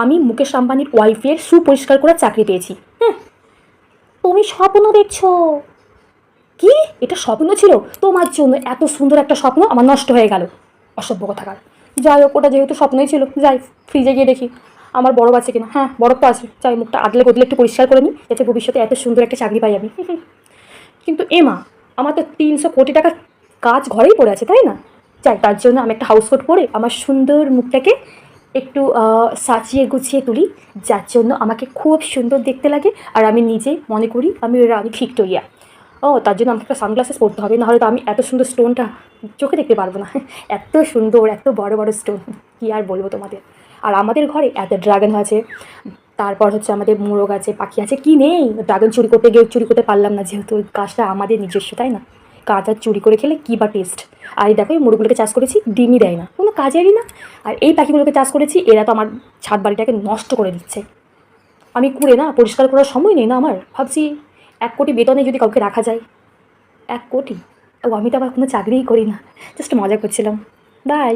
আমি মুকেশ আম্বানির ওয়াইফের সুপরিষ্কার করা চাকরি পেয়েছি। তুমি স্বপ্ন দেখছো? কি? এটা স্বপ্ন ছিল? তোমার জন্য এত সুন্দর একটা স্বপ্ন আমার নষ্ট হয়ে গেল। অসভ্য কথাকার। যাই হোক, ওটা যেহেতু স্বপ্নই ছিল, যাই ফ্রিজে গিয়ে দেখি আমার বরফ আছে কিনা। হ্যাঁ, বরফ তো আছে। যাই মুখটা আদলে বদলে একটু পরিষ্কার করে নিই, যাতে ভবিষ্যতে এত সুন্দর একটা চাকরি পাই আমি। কিন্তু এমা, আমার তো 300 কোটি টাকার কাজ ঘরেই পড়ে আছে, তাই না? যাই, তার জন্য আমি একটা হাউস কোট পরে আমার সুন্দর মুখটাকে একটু সাজিয়ে গুছিয়ে তুলি, যার জন্য আমাকে খুব সুন্দর দেখতে লাগে। আর আমি নিজে মনে করি আমি রানী ভিক্টোরিয়া। তার জন্য আমাকে একটা সানগ্লাসেস পরতে হবে, নাহলে তো আমি এত সুন্দর স্টোনটা চোখে দেখতে পারবো না। এত সুন্দর, এত বড় বড় স্টোন, কী আর বলবো তোমাদের। আর আমাদের ঘরে এত ড্রাগন আছে, তারপর হচ্ছে আমাদের মোরগ আছে, পাখি আছে, কি নেই। ড্রাগন চুরি করতে গিয়ে চুরি করতে পারলাম না, যেহেতু ওই গাছটা আমাদের নিজস্ব, তাই না? কাজ আর চুরি করে খেলে কী বা টেস্ট। আর এই দেখো, এই মোরগগুলোকে চাষ করেছি, ডিমই দেয় না, কোনো কাজেরই না। আর এই পাখিগুলোকে চাষ করেছি, এরা তো আমার ছাদ বাড়িটাকে নষ্ট করে দিচ্ছে। আমি কুড়ে না পরিষ্কার করার সময় নেই না আমার। ভাবছি 1 কোটি বেতনে যদি কাউকে রাখা যায়। 1 কোটি? ও, আমি তো আবার কোনো চাকরিই করি না, জাস্ট মজা করছিলাম। বাই।